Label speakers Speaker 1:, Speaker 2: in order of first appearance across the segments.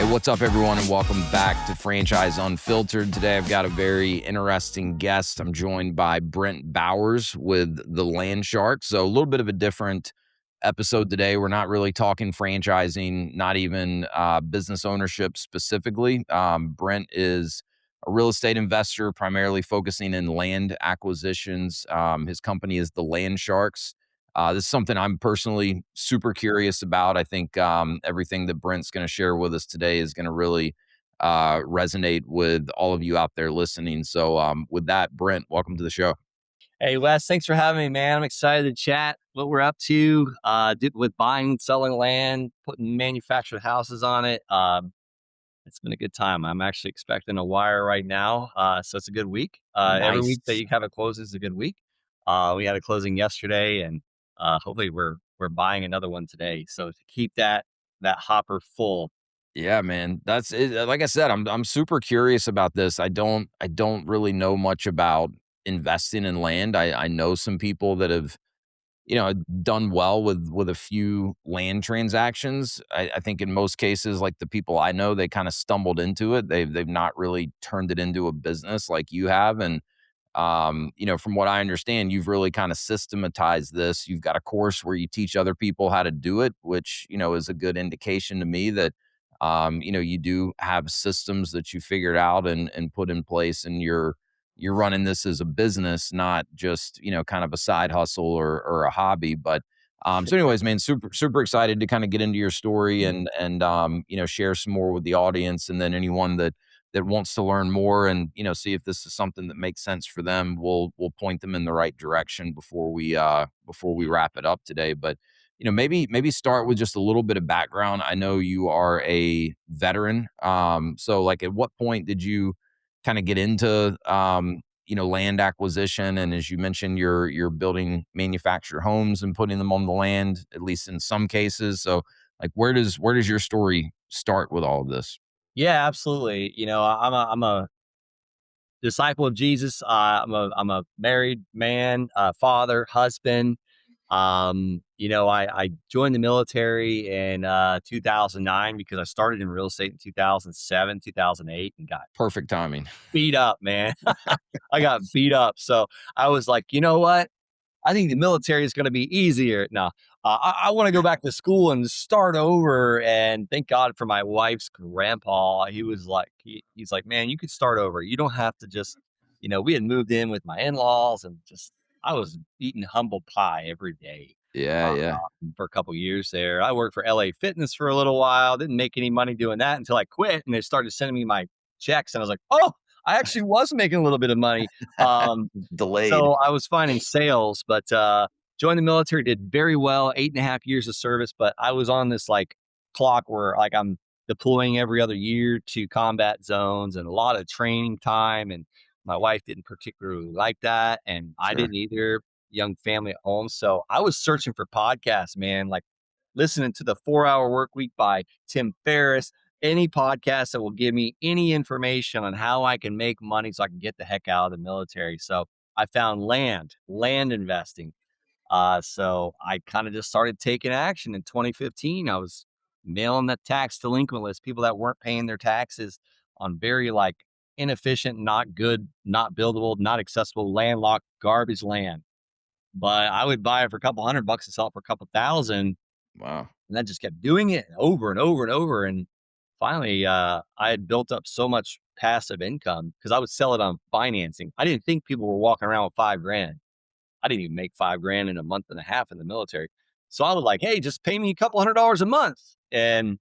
Speaker 1: Hey, what's up, everyone, and welcome back to Franchise Unfiltered. Today, I've got a very interesting guest. I'm joined by Brent Bowers with the Land Shark. So a little bit of a different episode today. We're not really talking franchising, not even business ownership specifically. Brent is a real estate investor, primarily focusing in land acquisitions. His company is the Land Sharks. This is something I'm personally super curious about. I think everything that Brent's going to share with us today is going to really resonate with all of you out there listening. So with that, Brent, welcome to the show.
Speaker 2: Hey, Wes, thanks for having me, man. I'm excited to chat what we're up to with buying and selling land, putting manufactured houses on it. It's been a good time. I'm actually expecting a wire right now. So it's a good week. Every
Speaker 1: Nice.
Speaker 2: week that you have a closing is a good week. We had a closing yesterday, and hopefully we're buying another one today. So to keep that hopper full.
Speaker 1: Yeah, man. That's it. Like I said, I'm super curious about this. I don't really know much about investing in land. I know some people that have done well with a few land transactions. I think in most cases, like the people I know, they kind of stumbled into it. They've not really turned it into a business like you have. And from what I understand, you've really kind of systematized this. You've got a course where you teach other people how to do it, which is a good indication to me that you do have systems that you figured out and put in place, and you're running this as a business, not just, kind of a side hustle or a hobby. But so anyways, man, super excited to kind of get into your story and share some more with the audience. And then anyone that wants to learn more and, see if this is something that makes sense for them, we'll point them in the right direction before we wrap it up today. But maybe start with just a little bit of background. I know you are a veteran. So like at what point did you kind of get into land acquisition? And as you mentioned, you're building manufactured homes and putting them on the land, at least in some cases. So like where does your story start with all of this?
Speaker 2: Yeah, absolutely. I'm a disciple of Jesus. I'm a married man, father, husband. I joined the military in 2009 because I started in real estate in 2007, 2008, and got
Speaker 1: Perfect timing.
Speaker 2: beat up, man. I got beat up. So I was like, you know what? I think the military is going to be easier. No, I want to go back to school and start over. And thank God for my wife's grandpa. He was like, he's like, man, you could start over. You don't have to just, we had moved in with my in-laws and I was eating humble pie every day
Speaker 1: Yeah, yeah.
Speaker 2: for a couple years there. I worked for LA Fitness for a little while. Didn't make any money doing that until I quit, and they started sending me my checks. And I was like, oh, I actually was making a little bit of money. Um,
Speaker 1: Delayed.
Speaker 2: so I was finding sales, but joined the military, did very well, 8.5 years of service. But I was on this like clock where like I'm deploying every other year to combat zones and a lot of training time. And my wife didn't particularly like that. And I
Speaker 1: Sure.
Speaker 2: didn't either, young family at home. So I was searching for podcasts, man, like listening to the 4 Hour Work Week by Tim Ferriss, any podcast that will give me any information on how I can make money so I can get the heck out of the military. So I found land investing. So I kind of just started taking action in 2015. I was mailing the tax delinquent list, people that weren't paying their taxes on very like inefficient, not good, not buildable, not accessible, landlocked, garbage land. But I would buy it for a couple $100 and sell it for a couple thousand.
Speaker 1: Wow.
Speaker 2: And I just kept doing it over and over and over. And finally, I had built up so much passive income because I would sell it on financing. I didn't think people were walking around with 5 grand. I didn't even make 5 grand in a month and a half in the military. So I was like, hey, just pay me a couple $100 a month. And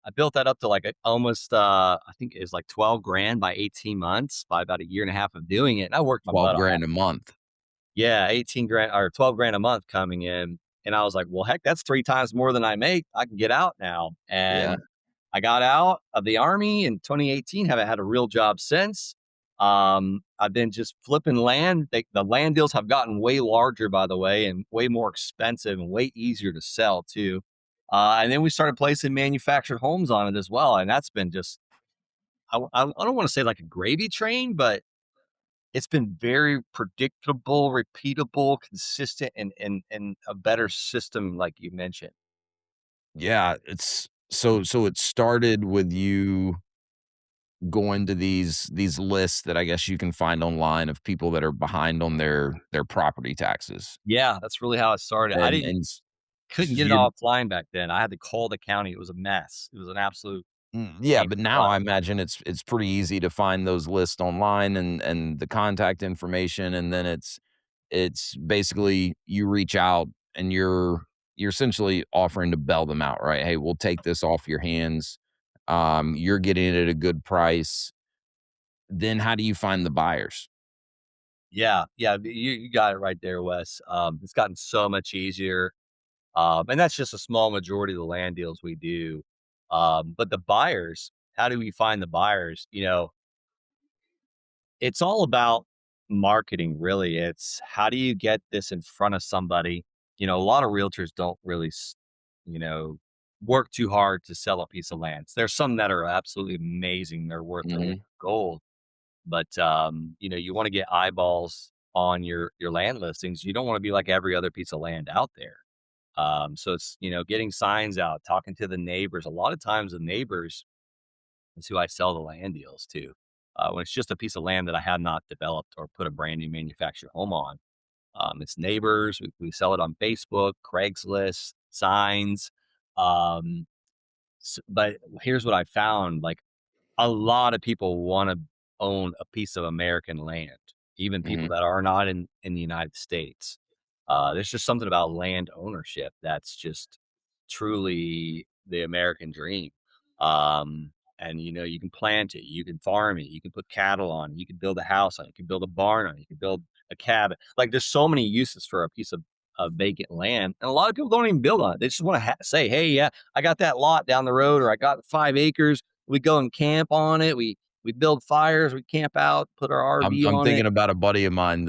Speaker 2: I built that up to like almost, I think it was like 12 grand by 18 months, by about a year and a half of doing it. And I worked my
Speaker 1: 12
Speaker 2: butt off.
Speaker 1: grand a month.
Speaker 2: Yeah, 18 grand or 12 grand a month coming in. And I was like, well, heck, that's 3 times more than I make. I can get out now.
Speaker 1: Yeah.
Speaker 2: And I got out of the Army in 2018, haven't had a real job since. I've been just flipping land. The land deals have gotten way larger, by the way, and way more expensive and way easier to sell too. And then we started placing manufactured homes on it as well. And that's been just, I don't want to say like a gravy train, but it's been very predictable, repeatable, consistent, and a better system, like you mentioned.
Speaker 1: Yeah, it's So it started with you going to these lists that I guess you can find online of people that are behind on their property taxes.
Speaker 2: Yeah, that's really how it started. I didn't
Speaker 1: And
Speaker 2: couldn't
Speaker 1: so
Speaker 2: get it
Speaker 1: you're
Speaker 2: offline back then. I had to call the county. It was a mess. It was an absolute
Speaker 1: yeah,
Speaker 2: pain
Speaker 1: but
Speaker 2: in the
Speaker 1: now
Speaker 2: butt.
Speaker 1: I imagine it's pretty easy to find those lists online and the contact information, and then it's basically you reach out and you're essentially offering to bail them out, right? Hey, we'll take this off your hands. You're getting it at a good price. Then how do you find the buyers?
Speaker 2: Yeah, yeah, you got it right there, Wes. It's gotten so much easier, and that's just a small majority of the land deals we do. But the buyers, how do we find the buyers? It's all about marketing, really. It's how do you get this in front of somebody? A lot of realtors don't really, you know, work too hard to sell a piece of land. There's some that are absolutely amazing; they're worth their weight
Speaker 1: Mhm.
Speaker 2: in gold. But you want to get eyeballs on your land listings. You don't want to be like every other piece of land out there. So it's getting signs out, talking to the neighbors. A lot of times, the neighbors is who I sell the land deals to. When it's just a piece of land that I have not developed or put a brand new manufactured home on, it's neighbors. We sell it on Facebook, Craigslist, signs. Um, but here's what I found: like a lot of people want to own a piece of American land, even people
Speaker 1: Mhm.
Speaker 2: that are not in the United States. There's just something about land ownership that's just truly the American dream. And you can plant it, you can farm it, you can put cattle on it, you can build a house on it, you can build a barn on it, you can build a cabin. Like there's so many uses for a piece of vacant land, and a lot of people don't even build on it. They just want to say, "Hey, yeah, I got that lot down the road, or I got 5 acres. We go and camp on it. We build fires, we camp out, put our
Speaker 1: I'm
Speaker 2: RV
Speaker 1: I'm
Speaker 2: on it."
Speaker 1: thinking about a buddy of mine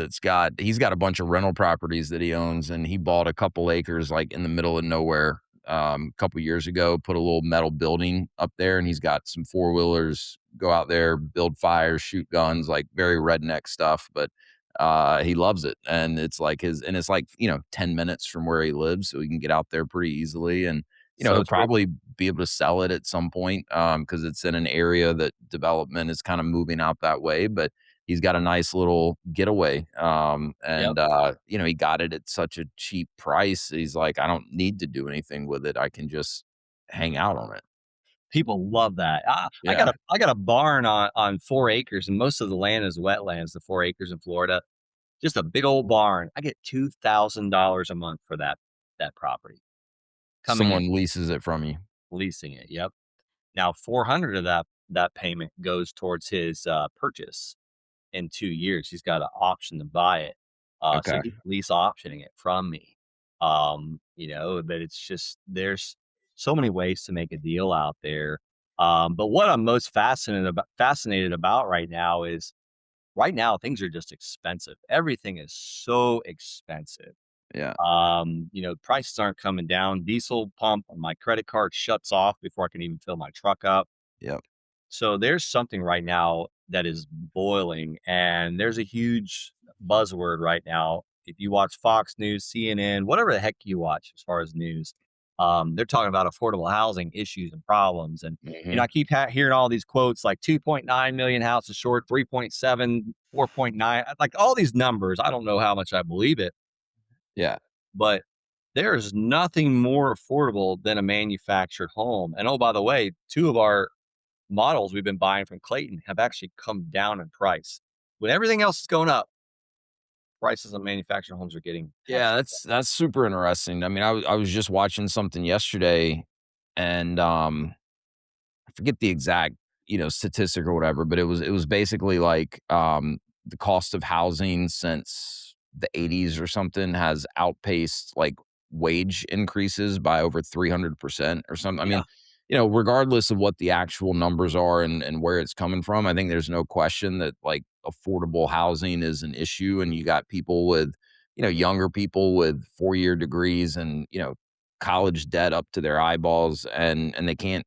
Speaker 1: he's got a bunch of rental properties that he owns, and he bought a couple acres, like, in the middle of nowhere, a couple years ago, put a little metal building up there, and he's got some four-wheelers, go out there, build fires, shoot guns, like, very redneck stuff, but, he loves it, and it's like, 10 minutes from where he lives, so he can get out there pretty easily, and,
Speaker 2: So
Speaker 1: he'll
Speaker 2: true.
Speaker 1: probably be able to sell it at some point, because it's in an area that development is kinda moving out that way, but he's got a nice little getaway,
Speaker 2: Yep.
Speaker 1: he got it at such a cheap price. He's like, "I don't need to do anything with it. I can just hang out on it."
Speaker 2: People love that.
Speaker 1: Yeah.
Speaker 2: I got a barn on 4 acres, and most of the land is wetlands, the 4 acres in Florida. Just a big old barn. I get $2,000 a month for that property coming in,
Speaker 1: Someone leases it from you.
Speaker 2: leasing it. Yep. Now 400 of that payment goes towards his, purchase in 2 years. He's got an option to buy it. So
Speaker 1: Okay.
Speaker 2: he's lease optioning it from me. But it's just there's so many ways to make a deal out there. But what I'm most fascinated about right now things are just expensive. Everything is so expensive.
Speaker 1: Yeah.
Speaker 2: Prices aren't coming down. Diesel pump on my credit card shuts off before I can even fill my truck up.
Speaker 1: Yep.
Speaker 2: So there's something right now that is boiling, and there's a huge buzzword right now. If you watch Fox News, CNN, whatever the heck you watch as far as news, they're talking about affordable housing issues and problems. And
Speaker 1: Mhm.
Speaker 2: I keep hearing all these quotes like 2.9 million houses short, 3.7, 4.9, like all these numbers. I don't know how much I believe it,
Speaker 1: Yeah.
Speaker 2: but there is nothing more affordable than a manufactured home. And oh, by the way, two of our models we've been buying from Clayton have actually come down in price. When everything else is going up, prices on manufactured homes are getting
Speaker 1: Yeah,
Speaker 2: actually.
Speaker 1: that's super interesting. I mean, I was just watching something yesterday, and, I forget the exact, statistic or whatever, but it was basically like, the cost of housing since the '80s or something has outpaced, like, wage increases by over 300% or something. I
Speaker 2: Yeah,
Speaker 1: mean, regardless of what the actual numbers are and where it's coming from, I think there's no question that, like, affordable housing is an issue, and you got people with, younger people with four-year degrees and, college debt up to their eyeballs, and they can't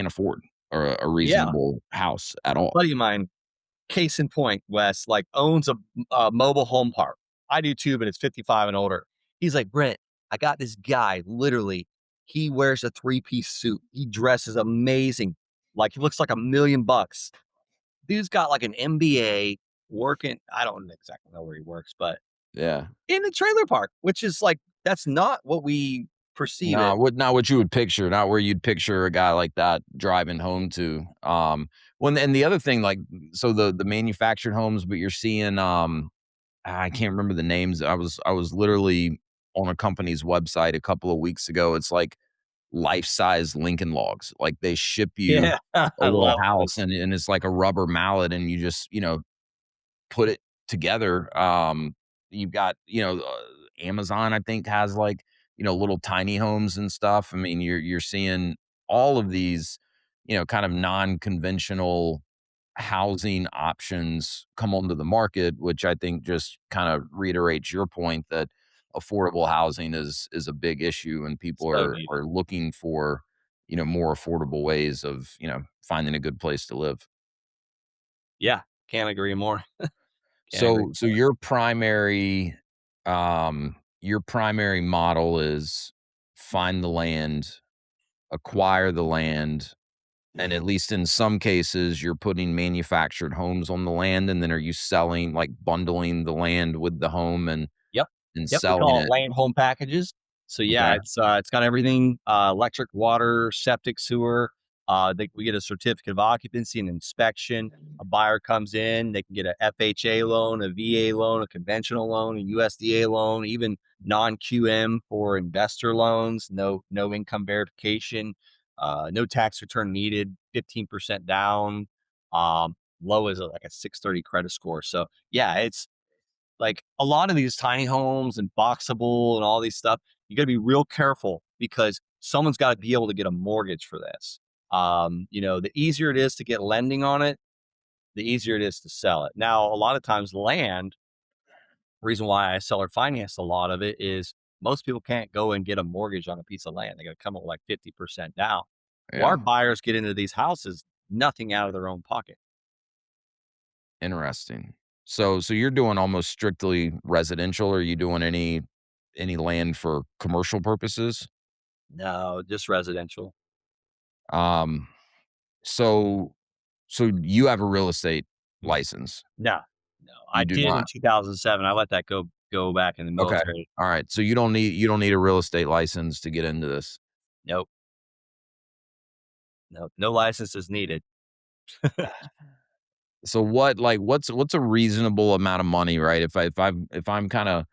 Speaker 1: afford a
Speaker 2: yeah.
Speaker 1: reasonable house at all.
Speaker 2: Buddy of mine, case in point, Wes, like owns a mobile home park. I do too, but it's 55 and older. He's like, Brent, I got this guy literally. He wears a three-piece suit. He dresses amazing. Like he looks like $1,000,000. Dude's got like an MBA working. I don't exactly know where he works, but
Speaker 1: Yeah.
Speaker 2: in a trailer park, which is like that's not what we perceive it.
Speaker 1: Not what you would picture, not where you'd picture a guy like that driving home to. When and the other thing, like, so the manufactured homes, but you're seeing, I can't remember the names. I was literally on a company's website a couple of weeks ago. It's like life-size Lincoln Logs. Like, they ship you
Speaker 2: Yeah,
Speaker 1: a
Speaker 2: I
Speaker 1: little
Speaker 2: love
Speaker 1: house,
Speaker 2: those.
Speaker 1: and it's like a rubber mallet, and you just, put it together. You've got, Amazon, I think, has like, little tiny homes and stuff. I mean, you're seeing all of these, kind of non-conventional housing options come onto the market, which I think just kind of reiterates your point that affordable housing is a big issue, and people
Speaker 2: So
Speaker 1: are
Speaker 2: needed.
Speaker 1: looking for, more affordable ways of, finding a good place to live.
Speaker 2: Yeah, can't agree more. Can't agree
Speaker 1: So
Speaker 2: more.
Speaker 1: your primary model is find the land, acquire the land, and at least in some cases, you're putting manufactured homes on the land, and then are you selling, like, bundling the land with the home
Speaker 2: Yep.
Speaker 1: and
Speaker 2: Yep, we
Speaker 1: selling
Speaker 2: call it
Speaker 1: it?
Speaker 2: land home packages. So, yeah,
Speaker 1: Okay.
Speaker 2: it's got everything, electric, water, septic, sewer. We get a certificate of occupancy and inspection. A buyer comes in, they can get a FHA loan, a VA loan, a conventional loan, a USDA loan, even non-QM for investor loans, no income verification, no tax return needed, 15% down, low as, like, a 630 credit score. So, yeah, it's like a lot of these tiny homes and boxable and all these stuff, you got to be real careful because someone's got to be able to get a mortgage for this. The easier it is to get lending on it, the easier it is to sell it. Now, a lot of times, land, reason why I seller finance a lot of it is most people can't go and get a mortgage on a piece of land. They got to come up with like 50% down. Well, our
Speaker 1: Yeah,
Speaker 2: buyers get into these houses, nothing out of their own pocket.
Speaker 1: interesting. So you're doing almost strictly residential, or are you doing any land for commercial purposes?
Speaker 2: No, just residential.
Speaker 1: Um, so so you have a real estate license?
Speaker 2: No, no. I
Speaker 1: You do
Speaker 2: did in
Speaker 1: not?
Speaker 2: 2007. I let that go back in the
Speaker 1: Okay.
Speaker 2: military.
Speaker 1: Alright. So you don't need a real estate license to get into this.
Speaker 2: Nope, nope, no license is needed.
Speaker 1: So what's a reasonable amount of money, right? If I'm kinda,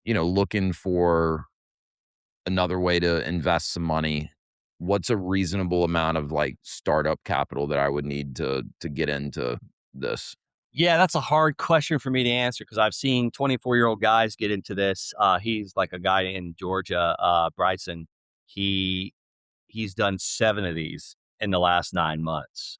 Speaker 1: looking for another way to invest some money, what's a reasonable amount of, like, startup capital that I would need to get into this?
Speaker 2: Yeah, that's a hard question for me to answer because I've seen 24-year-old guys get into this. He's like a guy in Georgia, Bryson. He he's done 7 of these in the last 9 months.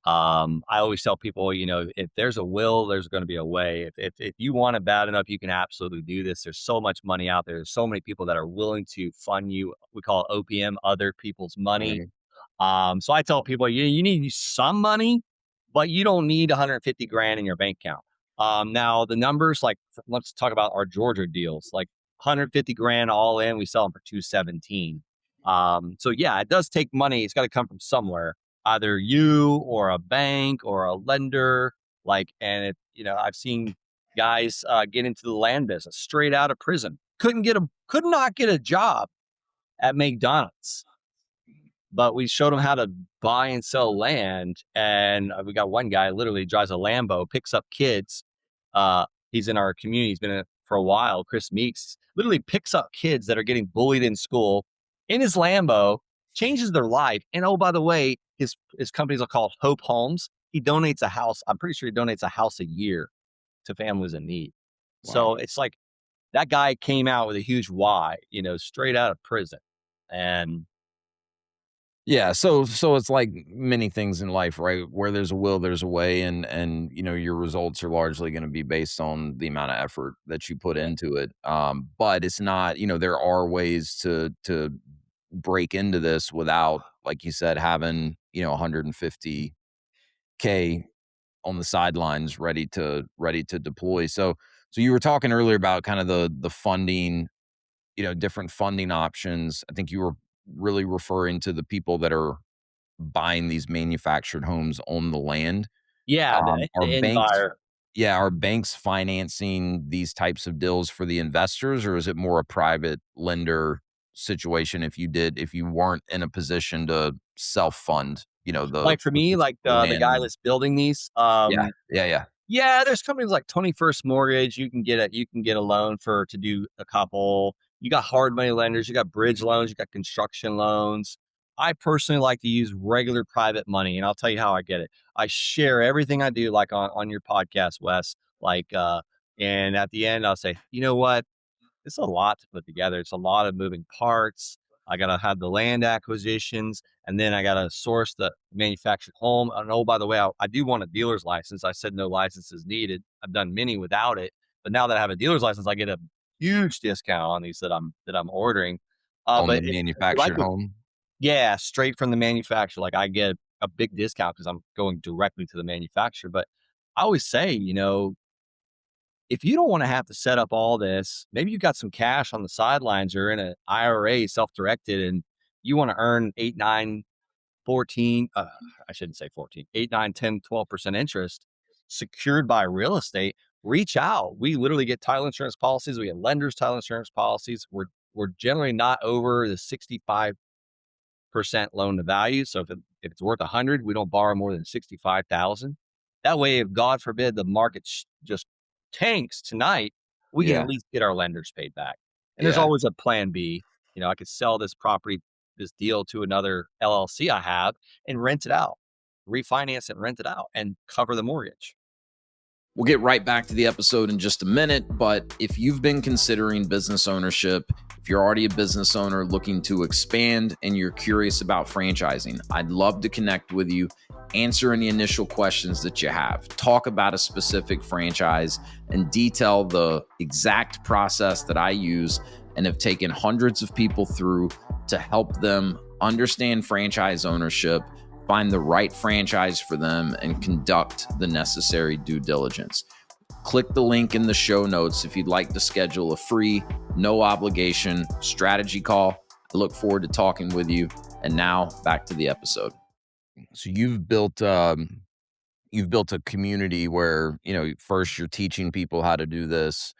Speaker 2: I always tell people, if there's a will, there's going to be a way. If you want it bad enough, you can absolutely do this. There's so much money out there. There's so many people that are willing to fund you. We call it OPM, other people's money.
Speaker 1: Mhm.
Speaker 2: So I tell people, you need some money, but you don't need 150 grand in your bank account. Now the numbers, like, let's talk about our Georgia deals, like 150 grand all in, we sell them for 217. So yeah, it does take money. It's got to come from somewhere, either you or a bank or a lender. I've seen guys get into the land business straight out of prison. Could not get a job at McDonald's, but we showed him how to buy and sell land. And we got one guy literally drives a Lambo, picks up kids. He's in our community. He's been in it for a while. Chris Meeks literally picks up kids that are getting bullied in school in his Lambo, changes their life. And oh, by the way, his companies are called Hope Homes. He donates a house. I'm pretty sure he donates a house a year to families in need.
Speaker 1: Wow.
Speaker 2: So it's like that guy came out with a huge why, straight out of prison. And
Speaker 1: Yeah, so it's like many things in life, right? Where there's a will, there's a way, and your results are largely going to be based on the amount of effort that you put
Speaker 2: yeah,
Speaker 1: into it. But it's not, there are ways to break into this without, like you said, having 150K on the sidelines ready to deploy. So you were talking earlier about kind of the funding, different funding options. I think you were really referring to the people that are buying these manufactured homes on the land.
Speaker 2: Yeah,
Speaker 1: Are
Speaker 2: the end
Speaker 1: banks
Speaker 2: buyer.
Speaker 1: yeah, are banks financing these types of deals for the investors, or is it more a private lender situation if you weren't in a position to self-fund,
Speaker 2: Like, for
Speaker 1: the
Speaker 2: me,
Speaker 1: piece
Speaker 2: like,
Speaker 1: of
Speaker 2: the
Speaker 1: land
Speaker 2: guy
Speaker 1: and
Speaker 2: that's building these,
Speaker 1: yeah, yeah, yeah.
Speaker 2: yeah, there's companies like 21st Mortgage, you can get a loan for to do a couple. You got hard money lenders, you got bridge loans, you got construction loans. I personally like to use regular private money, and I'll tell you how I get it. I share everything I do, like, on your podcast, Wes, like, and at the end, I'll say, "You know what? It's a lot to put together. It's a lot of moving parts. I gotta have the land acquisitions, and then I gotta source the manufactured home. And oh, by the way, I do want a dealer's license. I said no license is needed. I've done many without it, but now that I have a dealer's license, I get a huge discount on these that I'm ordering.
Speaker 1: On the
Speaker 2: But if you like
Speaker 1: manufactured
Speaker 2: what,
Speaker 1: home?
Speaker 2: yeah, straight from the manufacturer, like I get a big discount because I'm going directly to the manufacturer. But I always say, if you don't want to have to set up all this, maybe you got some cash on the sidelines or in an IRA self-directed and you want to earn 8, 9, 14, I shouldn't say 14, 8, 9, 10, 12% interest secured by real estate, reach out. We literally get title insurance policies. We get lenders title insurance policies. We're generally not over the 65% loan to value. So if it's worth 100, we don't borrow more than 65,000. That way, if God forbid the market just tanks tonight, we can
Speaker 1: Yeah,
Speaker 2: at least get our lenders paid back. And there's
Speaker 1: yeah.
Speaker 2: always a plan B. I could sell this property, this deal to another LLC I have and rent it out, refinance it, and rent it out and cover the mortgage.
Speaker 1: We'll get right back to the episode in just a minute, but if you've been considering business ownership, if you're already a business owner looking to expand and you're curious about franchising, I'd love to connect with you, answer any initial questions that you have, talk about a specific franchise, and detail the exact process that I use and have taken hundreds of people through to help them understand franchise ownership, find the right franchise for them, and conduct the necessary due diligence. Click the link in the show notes if you'd like to schedule a free, no obligation strategy call. I look forward to talking with you. And now back to the episode. So you've built a community where, first you're teaching people how to do this.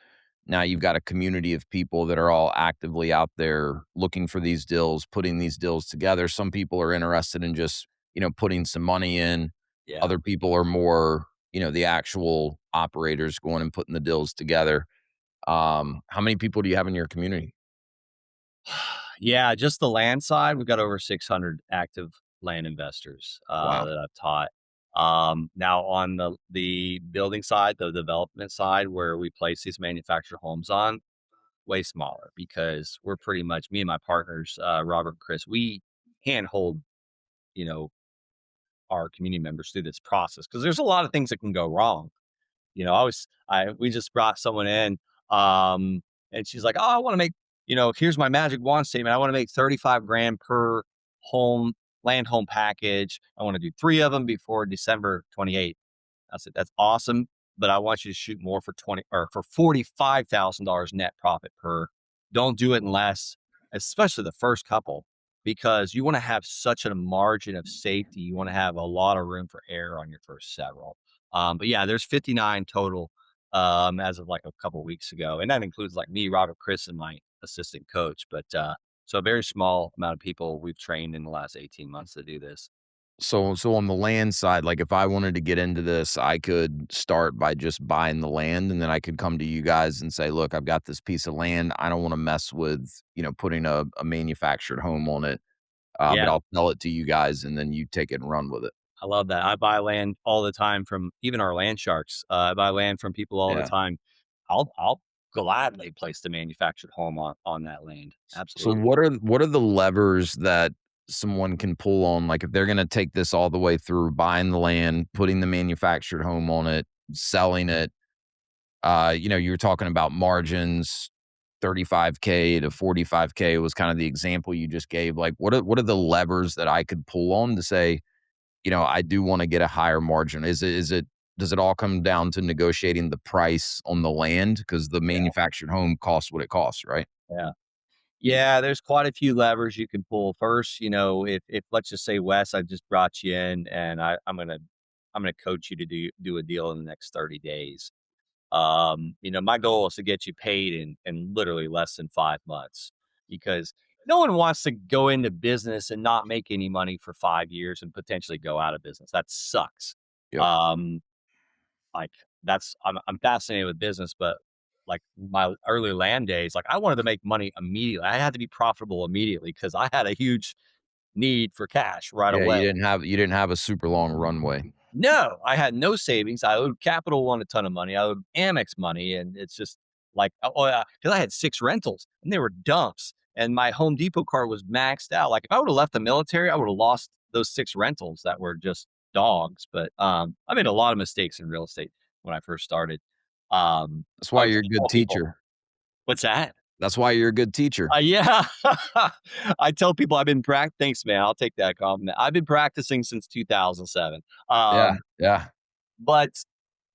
Speaker 1: Now you've got a community of people that are all actively out there looking for these deals, putting these deals together. Some people are interested in just, putting some money in.
Speaker 2: Yeah.
Speaker 1: Other people are more, the actual operators going and putting the deals together. How many people do you have in your community?
Speaker 2: Yeah, just the land side, we've got over 600 active land investors
Speaker 1: Wow.
Speaker 2: that I've taught. Now on the building side, the development side, where we place these manufactured homes on, way smaller because we're pretty much me and my partners, Robert and Chris, we handhold, you know, our community members through this process because there's a lot of things that can go wrong. I we just brought someone in, and she's like, "Oh, I want to make, here's my magic wand statement. I want to make 35 grand per home land home package. I want to do 3 of them before December 28th." I said, "That's awesome, but I want you to shoot more for 20 or for $45,000 net profit per. Don't do it unless, especially the first couple, because you want to have such a margin of safety. You want to have a lot of room for error on your first several." But yeah, there's 59 total as of like a couple weeks ago, and that includes like me, Robert, Chris, and my assistant coach. But so a very small amount of people we've trained in the last 18 months to do this.
Speaker 1: So on the land side, like if I wanted to get into this, I could start by just buying the land and then I could come to you guys and say, look, I've got this piece of land. I don't want to mess with, putting a manufactured home on it. But
Speaker 2: Yeah,
Speaker 1: I'll sell it to you guys and then you take it and run with it.
Speaker 2: I love that. I buy land all the time from even our land sharks. I buy land from people all the
Speaker 1: Yeah.
Speaker 2: time. I'll gladly place the manufactured home on that land.
Speaker 1: So
Speaker 2: Absolutely.
Speaker 1: what are the levers that someone can pull on? Like if they're going to take this all the way through buying the land, putting the manufactured home on it, selling it, you were talking about margins, 35K to 45K was kind of the example you just gave. Like what are the levers that I could pull on to say, I do want to get a higher margin? Is it does it all come down to negotiating the price on the land because the
Speaker 2: Yeah.
Speaker 1: manufactured home costs what it costs, right?
Speaker 2: Yeah. Yeah, there's quite a few levers you can pull. First, if let's just say Wes, I just brought you in and I'm gonna coach you to do a deal in the next 30 days. My goal is to get you paid in literally less than 5 months because no one wants to go into business and not make any money for 5 years and potentially go out of business. That sucks.
Speaker 1: Yep.
Speaker 2: Um, like I'm fascinated with business, but like my early land days, like I wanted to make money immediately. I had to be profitable immediately because I had a huge need for cash right
Speaker 1: Yeah,
Speaker 2: away.
Speaker 1: you didn't have a super long runway.
Speaker 2: No, I had no savings. I owed Capital One a ton of money. I owed Amex money, and it's just like, oh yeah, because I had 6 rentals and they were dumps, and my Home Depot card was maxed out. Like if I would have left the military, I would have lost those 6 rentals that were just dogs. But I made a lot of mistakes in real estate when I first started.
Speaker 1: That's
Speaker 2: I
Speaker 1: why
Speaker 2: would
Speaker 1: you're a
Speaker 2: just
Speaker 1: good
Speaker 2: tell people,
Speaker 1: teacher.
Speaker 2: "What's that?"
Speaker 1: That's why you're a good teacher.
Speaker 2: Yeah, I tell people I've been Thanks, man. I'll take that compliment. I've been practicing since 2007.
Speaker 1: Yeah,
Speaker 2: Um,
Speaker 1: yeah,
Speaker 2: but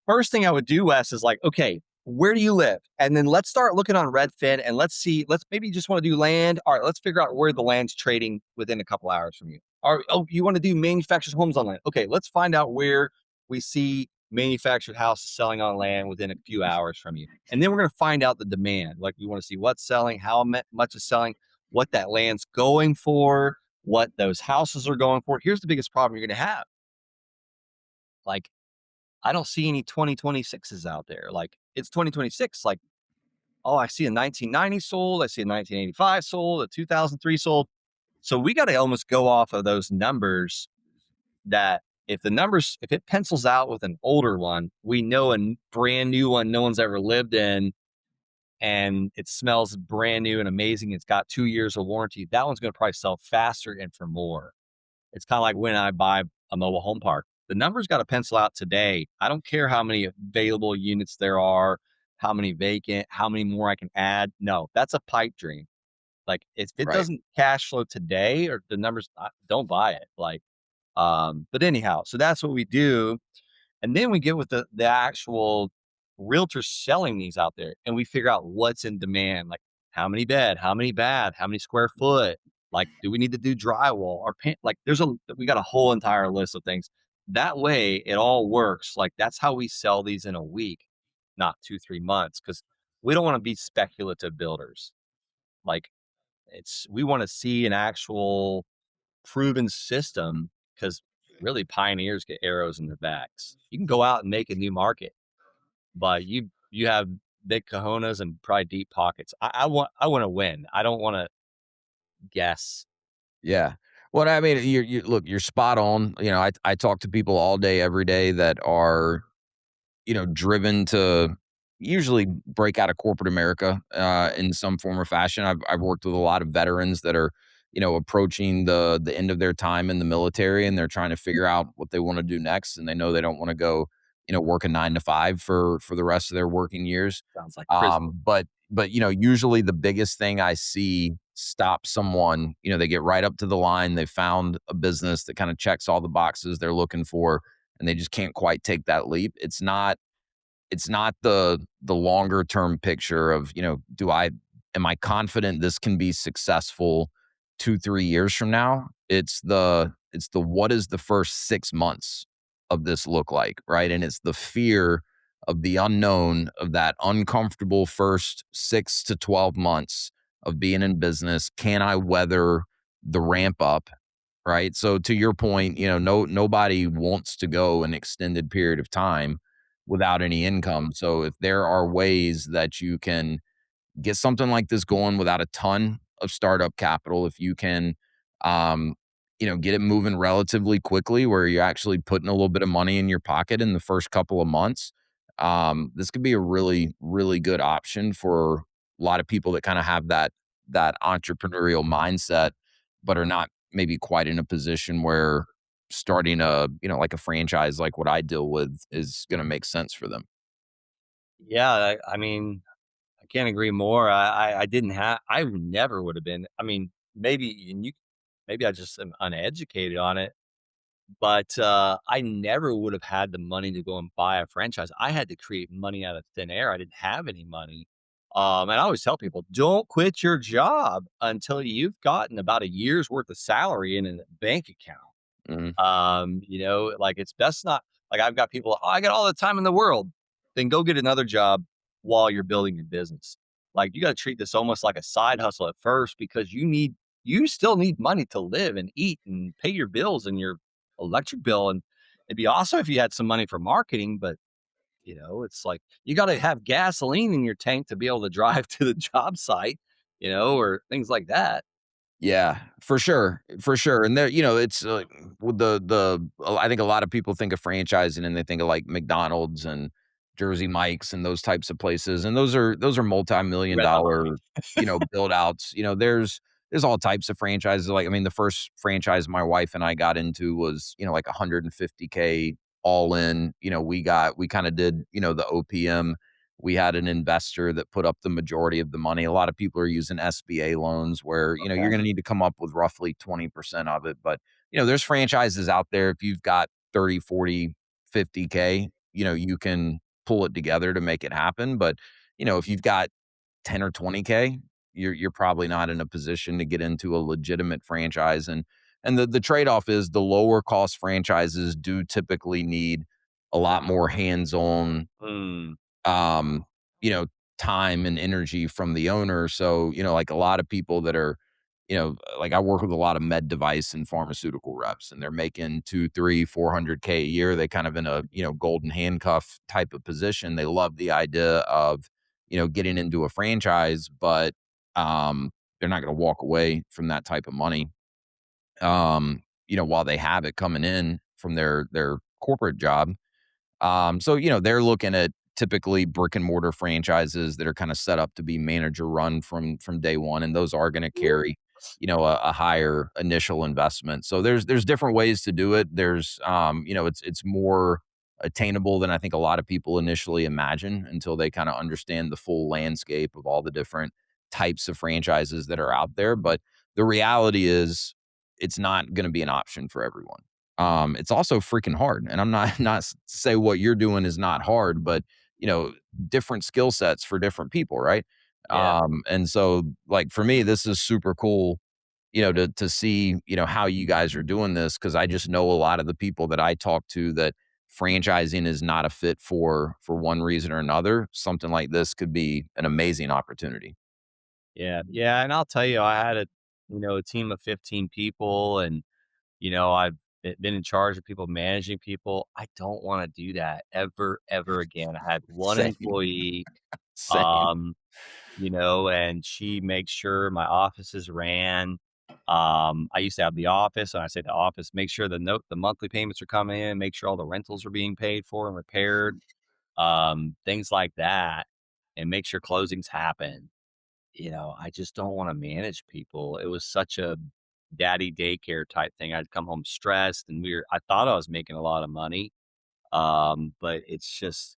Speaker 2: first thing I would do, Wes, is like, okay, where do you live? And then let's start looking on Redfin and let's see, let's maybe just want to do land. All right, let's figure out where the land's trading within a couple hours from you. Or, oh, you want to do manufactured homes on land? Okay, let's find out where we see manufactured houses selling on land within a few hours from you. And then we're going to find out the demand. Like, we want to see what's selling, how much is selling, what that land's going for, what those houses are going for. Here's the biggest problem you're going to have. Like, I don't see any 2026s out there. Like it's 2026. Like, oh, I see a 1990 sold. I see a 1985 sold, a 2003 sold. So we got to almost go off of those numbers that if it pencils out with an older one, we know a brand new one no one's ever lived in and it smells brand new and amazing. It's got 2 years of warranty. That one's going to probably sell faster and for more. It's kind of like when I buy a mobile home park. The numbers got to pencil out today. I don't care how many available units there are, how many vacant, how many more I can add. No, that's a pipe dream. Like if it
Speaker 1: right.
Speaker 2: doesn't cash flow today or the numbers, don't buy it. But anyhow, so that's what we do. And then we get with the actual realtors selling these out there and we figure out what's in demand, like how many bed, how many bath, how many square foot, like do we need to do drywall or paint? Like we got a whole entire list of things. That way it all works. Like that's how we sell these in a week, not 2, 3 months, because we don't want to be speculative builders. Like we want to see an actual proven system because really pioneers get arrows in their backs. You can go out and make a new market, but you have big cojones and probably deep pockets. I want to win. I don't want to guess.
Speaker 1: Yeah. Well, I mean, you look, you're spot on. I talk to people all day, every day that are, driven to usually break out of corporate America in some form or fashion. I've worked with a lot of veterans that are, approaching the end of their time in the military, and they're trying to figure out what they want to do next, and they know they don't want to go, work a 9 to 5 for the rest of their working years.
Speaker 2: Sounds like prison.
Speaker 1: But usually the biggest thing I see stop someone, they get right up to the line, they found a business that kind of checks all the boxes they're looking for, and they just can't quite take that leap. It's not the longer term picture of, am I confident this can be successful 2 3 years from now? It's the what is the first 6 months of this look like, right? And it's the fear of the unknown, of that uncomfortable first 6 to 12 months of being in business. Can I weather the ramp up? Right. So to your point, nobody wants to go an extended period of time without any income. So if there are ways that you can get something like this going without a ton of startup capital, if you can, um, get it moving relatively quickly where you're actually putting a little bit of money in your pocket in the first couple of months, this could be a really, really good option for a lot of people that kind of have that entrepreneurial mindset, but are not maybe quite in a position where starting like a franchise like what I deal with is going to make sense for them.
Speaker 2: Yeah, I mean, I can't agree more. I didn't have. I never would have been. I mean, maybe I just am uneducated on it. But, I never would have had the money to go and buy a franchise. I had to create money out of thin air. I didn't have any money. And I always tell people, don't quit your job until you've gotten about a year's worth of salary in a bank account.
Speaker 1: Mhm.
Speaker 2: Like it's best not like I've got people, oh, I got all the time in the world. Then go get another job while you're building your business. Like you got to treat this almost like a side hustle at first because you still need money to live and eat and pay your bills and your electric bill. And it'd be awesome if you had some money for marketing, but it's like you got to have gasoline in your tank to be able to drive to the job site, or things like that.
Speaker 1: Yeah, for sure, and there it's, with I think a lot of people think of franchising and they think of, like, McDonald's and Jersey Mike's and those types of places, and those are multi-million
Speaker 2: Read my mind.
Speaker 1: dollar, build outs, there's all types of franchises, like, I mean, the first franchise my wife and I got into was, like, 150K all in, we kinda did, the OPM. We had an investor that put up the majority of the money. A lot of people are using SBA loans where, you're
Speaker 2: Okay.
Speaker 1: gonna need to come up with roughly 20% of it, but, there's franchises out there if you've got 30, 40, 50K, you can pull it together to make it happen, but, if you've got 10 or 20K, you're probably not in a position to get into a legitimate franchise, and the trade-off is the lower cost franchises do typically need a lot more hands-on
Speaker 2: Mm,
Speaker 1: um, you know, time and energy from the owner. So, like a lot of people that are, like I work with a lot of med device and pharmaceutical reps, and they're making two, three, 400K a year. They kind of in a, golden handcuff type of position. They love the idea of, getting into a franchise, but they're not going to walk away from that type of money. While they have it coming in from their corporate job. So, they're looking at typically brick and mortar franchises that are kind of set up to be manager run from day one, and those are going to carry, a higher initial investment. So there's different ways to do it. It's more attainable than I think a lot of people initially imagine until they kind of understand the full landscape of all the different types of franchises that are out there. But the reality is it's not going to be an option for everyone. It's also freaking hard, and I'm not not s say what you're doing is not hard, but, you know, different skill sets for different people, right?
Speaker 2: yeah.
Speaker 1: And so, like, for me, this is super cool, to see, how you guys are doing this because I just know a lot of the people that I talk to that franchising is not a fit for one reason or another. Something like this could be an amazing opportunity.
Speaker 2: Yeah. Yeah. And I'll tell you, I had a team of 15 people and, I've been in charge of people, managing people. I don't want to do that ever, ever again. I had one
Speaker 1: Same,
Speaker 2: employee,
Speaker 1: same.
Speaker 2: um, and she makes sure my offices ran. I used to have the office, and I say the office, make sure the monthly payments are coming in, make sure all the rentals are being paid for and repaired, things like that, and make sure closings happen. I just don't want to manage people. It was such a daddy daycare type thing. I'd come home stressed, and I thought I was making a lot of money, but it's just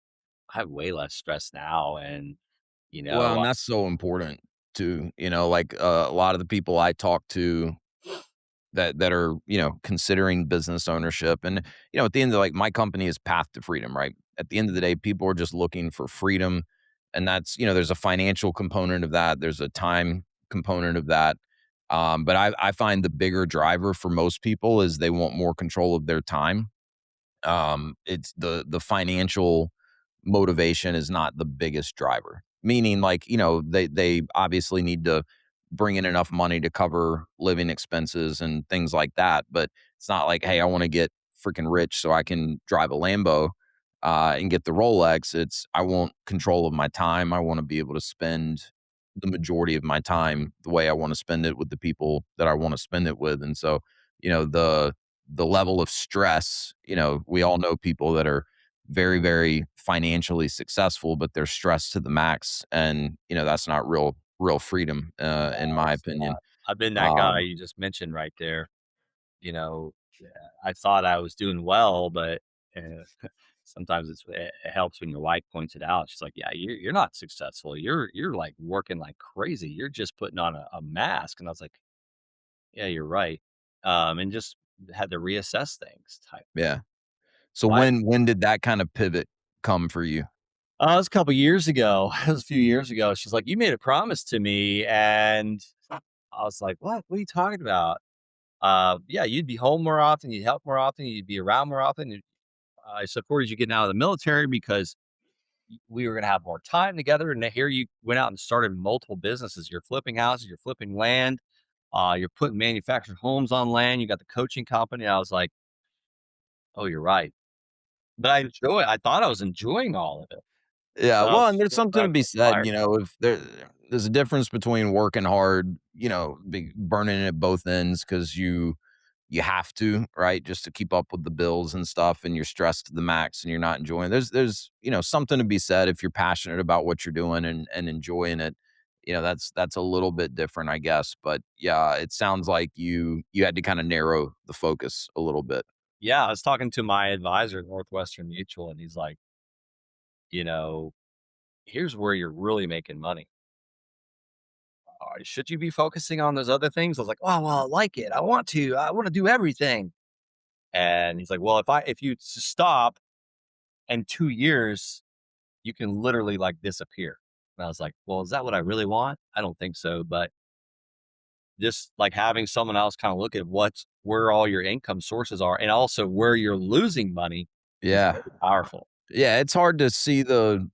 Speaker 2: I have way less stress now, and you
Speaker 1: Well,
Speaker 2: know,
Speaker 1: and that's so important too, like, a lot of the people I talk to that are, considering business ownership and, at the end of like my company is Path to Freedom, right? At the end of the day, people are just looking for freedom, and that's, there's a financial component of that, there's a time component of that, but I find the bigger driver for most people is they want more control of their time. It's the financial motivation is not the biggest driver. Meaning like, they obviously need to bring in enough money to cover living expenses and things like that, but it's not like, "Hey, I wanna get freaking rich so I can drive a Lambo, and get the Rolex." It's, "I want control of my time. I wanna be able to spend the majority of my time the way I wanna spend it with the people that I wanna spend it with." And so, the level of stress, we all know people that are very, very financially successful, but they're stressed to the max, and, that's not real freedom, in my
Speaker 2: it's
Speaker 1: opinion.
Speaker 2: not. I've been that guy
Speaker 1: Um,
Speaker 2: you just mentioned right there. Yeah, I thought I was doing well, but sometimes it helps when your wife points it out. She's like, "Yeah, you're not successful. You're like working like crazy. You're just putting on a mask." And I was like, "Yeah, you're right." And just had to reassess things. Type
Speaker 1: yeah. So
Speaker 2: life.
Speaker 1: when did that kind of pivot come for you?
Speaker 2: It was a couple years ago. It was a few years ago. She's like, "You made a promise to me," and I was like, "What? What are you talking about?" Yeah, you'd be home more often, you'd help more often, you'd be around more often. I supported you getting out of the military because we were going to have more time together. And here you went out and started multiple businesses. You're flipping houses, you're flipping land, you're putting manufactured homes on land. You got the coaching company. I was like, "Oh, you're right." But I thought I was enjoying all of it.
Speaker 1: Yeah,
Speaker 2: But I
Speaker 1: well,
Speaker 2: was
Speaker 1: and there's
Speaker 2: still
Speaker 1: something to
Speaker 2: driving
Speaker 1: be
Speaker 2: the fire.
Speaker 1: said, if there's a difference between working hard, burning at both ends because you have to, right, just to keep up with the bills and stuff, and you're stressed to the max and you're not enjoying. There's something to be said if you're passionate about what you're doing and enjoying it. That's a little bit different, I guess. But yeah, it sounds like you had to kind of narrow the focus a little bit.
Speaker 2: Yeah, I was talking to my advisor at Northwestern Mutual, and he's like, you know, "Here's where you're really making money. Should you be focusing on those other things?" I was like, "Oh, well, I like it. I want to do everything." And he's like, "Well, if you stop in 2 years, you can literally like disappear." And I was like, "Well, is that what I really want? I don't think so." But just like having someone else kind of look at where all your income sources are and also where you're losing money is
Speaker 1: Yeah.
Speaker 2: very powerful.
Speaker 1: Yeah, it's hard to see the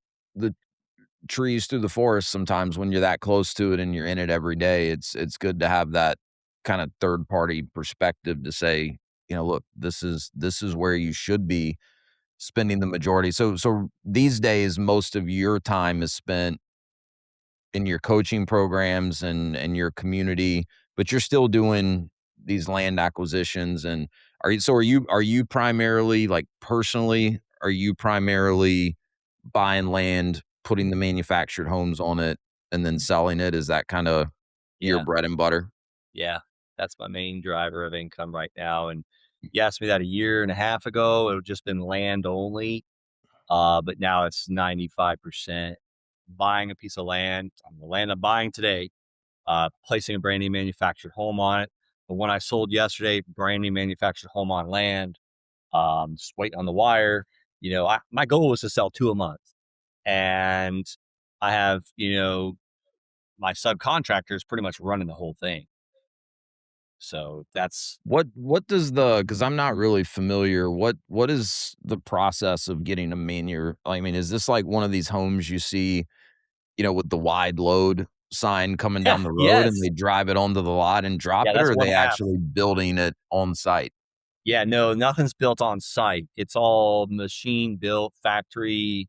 Speaker 1: trees through the forest sometimes when you're that close to it and you're in it every day. It's good to have that kind of third party perspective to say, look, this is where you should be spending the majority. So these days, most of your time is spent in your coaching programs and your community, but you're still doing these land acquisitions. And are you primarily, like, personally, are you primarily buying land, putting the manufactured homes on it, and then selling it? Is that kind of your
Speaker 2: Yeah.
Speaker 1: bread and butter?
Speaker 2: Yeah. That's my main driver of income right now. And you asked me that a year and a half ago, it would just been land only. But now it's 95% buying a piece of land on the land I'm buying today, placing a brand new manufactured home on it. The one I sold yesterday, brand new manufactured home on land, just waiting on the wire. My goal was to sell two a month. And I have, my subcontractors pretty much running the whole thing. So that's,
Speaker 1: What does the because I'm not really familiar, what is the process of getting a I mean, is this like one of these homes you see, with the wide load sign coming
Speaker 2: yeah,
Speaker 1: down the road and
Speaker 2: yes.
Speaker 1: they drive it onto the lot and drop
Speaker 2: Yeah,
Speaker 1: it,
Speaker 2: that's
Speaker 1: or are
Speaker 2: one
Speaker 1: they
Speaker 2: half.
Speaker 1: actually building it on site?
Speaker 2: Yeah, no, nothing's built on site. It's all machine built, factory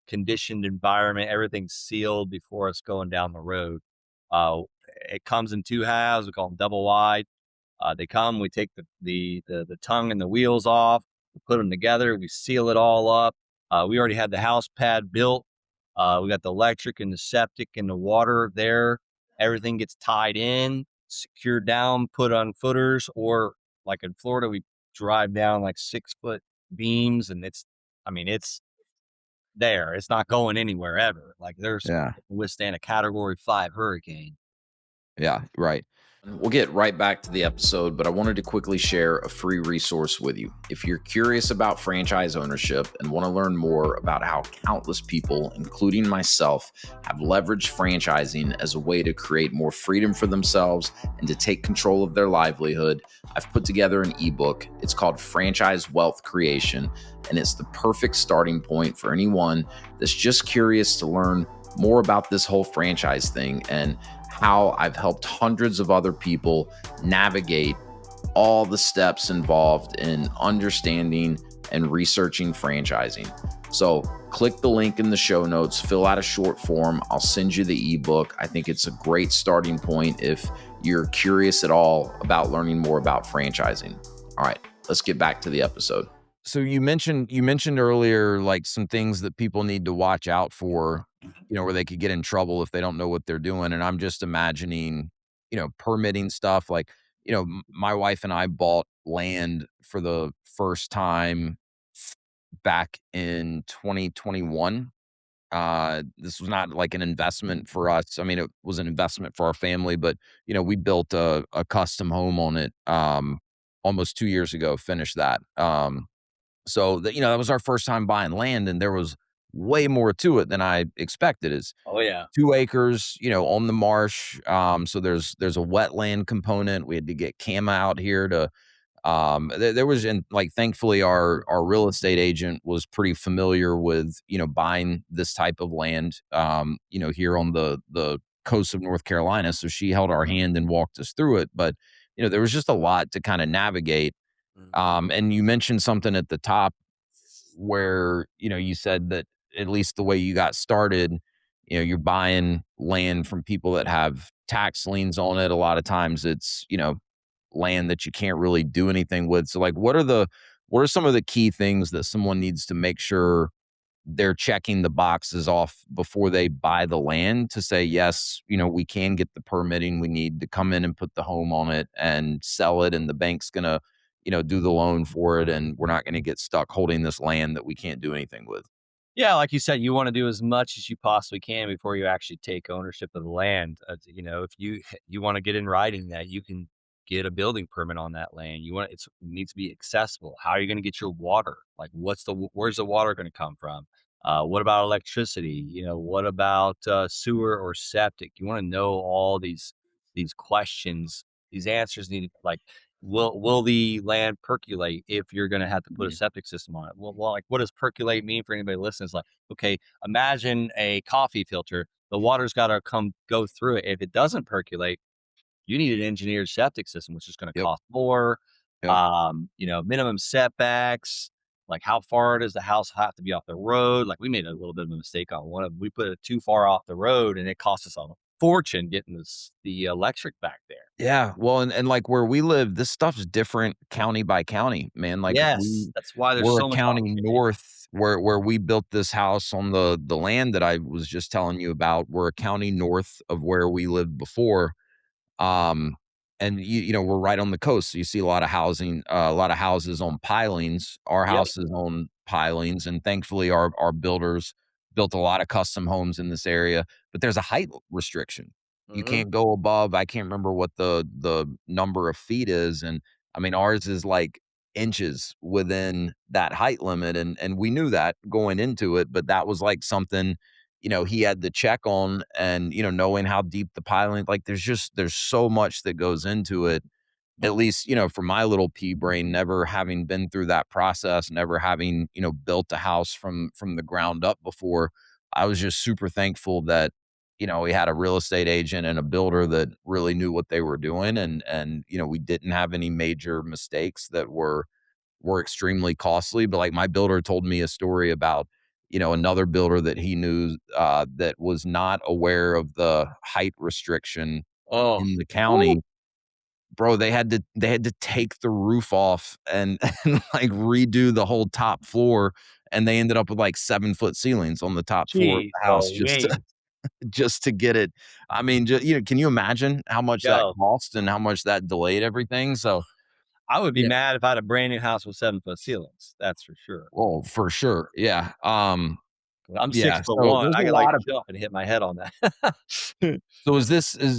Speaker 2: conditioned environment. Everything's sealed before it's going down the road. Uh, it comes in two halves. We call them double wide. We take the tongue and the wheels off, we put them together, we seal it all up. We already had the house pad built. We got the electric and the septic and the water there. Everything gets tied in, secured down, put on footers, or like in Florida, we drive down like 6 foot beams, and it's there. It's not going anywhere ever. Like there's
Speaker 1: Yeah.
Speaker 2: withstand a Category 5 hurricane.
Speaker 1: Yeah, right. We'll get right back to the episode, but I wanted to quickly share a free resource with you. If you're curious about franchise ownership and want to learn more about how countless people, including myself, have leveraged franchising as a way to create more freedom for themselves and to take control of their livelihood, I've put together an ebook. It's called Franchise Wealth Creation, and it's the perfect starting point for anyone that's just curious to learn more about this whole franchise thing and how I've helped hundreds of other people navigate all the steps involved in understanding and researching franchising. So click the link in the show notes, fill out a short form. I'll send you the ebook. I think it's a great starting point if you're curious at all about learning more about franchising. All right, let's get back to the episode. So you mentioned earlier, like, some things that people need to watch out for, where they could get in trouble if they don't know what they're doing. And I'm just imagining, permitting stuff like, my wife and I bought land for the first time back in 2021. This was not like an investment for us. I mean, it was an investment for our family, but we built a custom home on it almost 2 years ago, finished that. So that was our first time buying land, and there was way more to it than I expected. Is
Speaker 2: Oh yeah.
Speaker 1: 2 acres, on the marsh. So there's a wetland component. We had to get CAMA out here to there was and like thankfully our real estate agent was pretty familiar with, buying this type of land here on the coast of North Carolina. So she held our hand and walked us through it. But, there was just a lot to kind of navigate.
Speaker 2: Mhm.
Speaker 1: And you mentioned something at the top where, you said that at least the way you got started, you're buying land from people that have tax liens on it. A lot of times it's, land that you can't really do anything with. So like what are some of the key things that someone needs to make sure they're checking the boxes off before they buy the land to say, yes, we can get the permitting we need to come in and put the home on it and sell it. And the bank's going to, do the loan for it. And we're not going to get stuck holding this land that we can't do anything with.
Speaker 2: Yeah, like you said, you want to do as much as you possibly can before you actually take ownership of the land. If you want to get in writing that you can get a building permit on that land, it needs to be accessible. How are you going to get your water? Like, where's the water going to come from? What about electricity? What about sewer or septic? You want to know all these questions. These answers need like will the land percolate if you're going to have to put a septic system on it? Well, like what does percolate mean for anybody listening? It's like, okay, imagine a coffee filter. The water's got to go through it. If it doesn't percolate, you need an engineered septic system, which is going to
Speaker 1: Yep.
Speaker 2: cost more.
Speaker 1: Yep.
Speaker 2: Minimum setbacks. Like how far does the house have to be off the road? Like we made a little bit of a mistake on one of them. We put it too far off the road, and it cost us a fortune getting the electric back there.
Speaker 1: Yeah, well, and like where we live, this stuff's different county by county, man. Like
Speaker 2: Yes, that's why there's
Speaker 1: we're a
Speaker 2: so much
Speaker 1: county
Speaker 2: opportunity.
Speaker 1: north where we built this house on the land that I was just telling you about. We're a county north of where we lived before. Um, and we're right on the coast, so you see a lot of houses on pilings. Our
Speaker 2: Yep.
Speaker 1: house is on pilings, and thankfully our builders built a lot of custom homes in this area, but there's a height restriction. You
Speaker 2: Mhm.
Speaker 1: can't go above, I can't remember what the number of feet is, and I mean, ours is like inches within that height limit, and we knew that going into it, but that was like something he had to check on and, knowing how deep the piling like, there's so much that goes into it, at least, for my little pea brain, never having been through that process, never having, built a house from the ground up before. I was just super thankful that, we had a real estate agent and a builder that really knew what they were doing and, we didn't have any major mistakes that were extremely costly. But like my builder told me a story about, another builder that he knew that was not aware of the height restriction
Speaker 2: Oh.
Speaker 1: in the
Speaker 2: Woo.
Speaker 1: county. Bro, they had to take the roof off and, and like redo the whole top floor. And they ended up with like 7-foot ceilings on the top floor of
Speaker 2: Gee,
Speaker 1: the house just to
Speaker 2: Louise.
Speaker 1: just to get it. I mean, can you imagine how much that
Speaker 2: Yo,
Speaker 1: cost and how much that delayed everything? So
Speaker 2: I would be
Speaker 1: yeah,
Speaker 2: mad if I had a brand new house with 7-foot ceilings, that's for sure.
Speaker 1: well, for sure. Yeah.
Speaker 2: I'm
Speaker 1: Yeah,
Speaker 2: 6'1",
Speaker 1: so there's
Speaker 2: I
Speaker 1: a
Speaker 2: could, like,
Speaker 1: lot of
Speaker 2: jump and hit my head on that.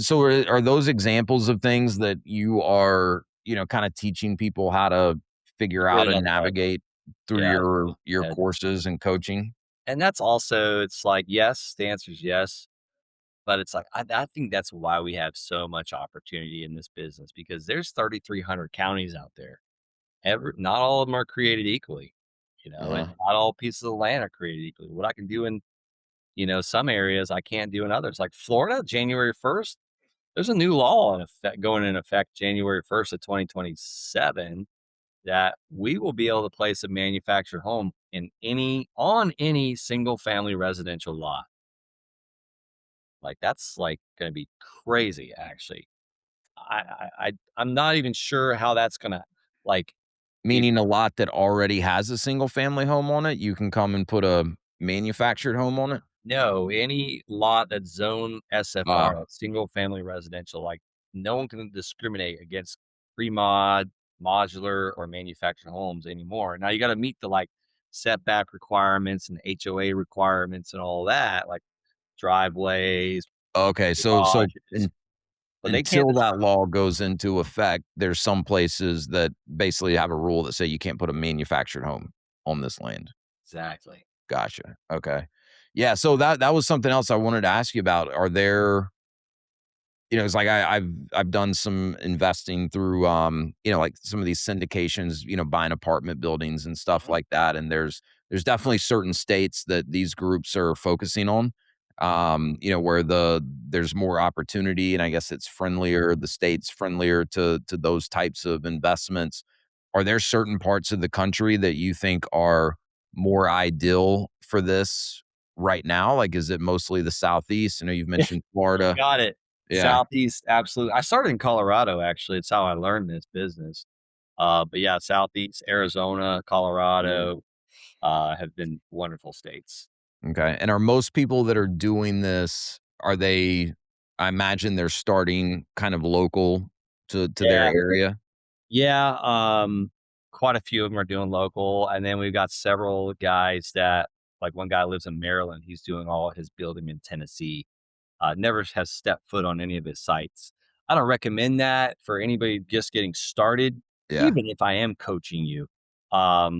Speaker 1: so are those examples of things that you are, kinda teaching people how to figure
Speaker 2: Hit
Speaker 1: out
Speaker 2: it
Speaker 1: and
Speaker 2: on the head.
Speaker 1: navigate through
Speaker 2: Yeah,
Speaker 1: your
Speaker 2: head.
Speaker 1: courses and coaching?
Speaker 2: And that's also it's like, yes, the answer is yes, but it's like, I think that's why we have so much opportunity in this business because there's 3,300 counties out there. Not all of them are created equally,
Speaker 1: Yeah.
Speaker 2: and not all pieces of land are created equally. What I can do in, some areas I can't do in others. Like Florida, January 1st, there's a new law in effect going in effect January 1st of 2027 that we will be able to place a manufactured home on any single family residential lot. Like that's like going to be crazy actually. I'm not even sure how that's going to like be.
Speaker 1: Meaning a lot that already has a single family home on it, you can come and put a manufactured home on it?
Speaker 2: No, any lot that's zone
Speaker 1: Ah,
Speaker 2: SFR, single family residential, like no one can discriminate against pre-mod, modular, or manufactured homes anymore. Now you got to meet the like setback requirements and HOA requirements and all that, like driveways,
Speaker 1: okay, so
Speaker 2: garages, but they can't
Speaker 1: until that
Speaker 2: discriminate.
Speaker 1: law goes into effect, there's some places that basically have a rule that say you can't put a manufactured home on this land.
Speaker 2: Exactly.
Speaker 1: Gotcha. Okay. Yeah, so that was something else I wanted to ask you about. Are there it's like I've done some investing through, like some of these syndications, buying apartment buildings and stuff
Speaker 2: Mhm.
Speaker 1: like that, and there's definitely certain states that these groups are focusing on, where there's more opportunity, and I guess the state's friendlier to those types of investments. Are there certain parts of the country that you think are more ideal for this right now? Like, is it mostly the Southeast? I know you've mentioned
Speaker 2: You
Speaker 1: Florida.
Speaker 2: got it.
Speaker 1: Yeah.
Speaker 2: Southeast, absolutely. I started in Colorado, actually. It's how I learned this business. But yeah, Southeast, Arizona, Colorado, have been wonderful states.
Speaker 1: Okay. And are most people that are doing this, I imagine they're starting kind of local to their
Speaker 2: Yeah.
Speaker 1: area?
Speaker 2: Yeah. Quite a few of them are doing local. And then we've got several guys that, like one guy lives in Maryland. He's doing all his building in Tennessee. Never has stepped foot on any of his sites. I don't recommend that for anybody just getting started,
Speaker 1: Yeah.
Speaker 2: even if I am coaching you. I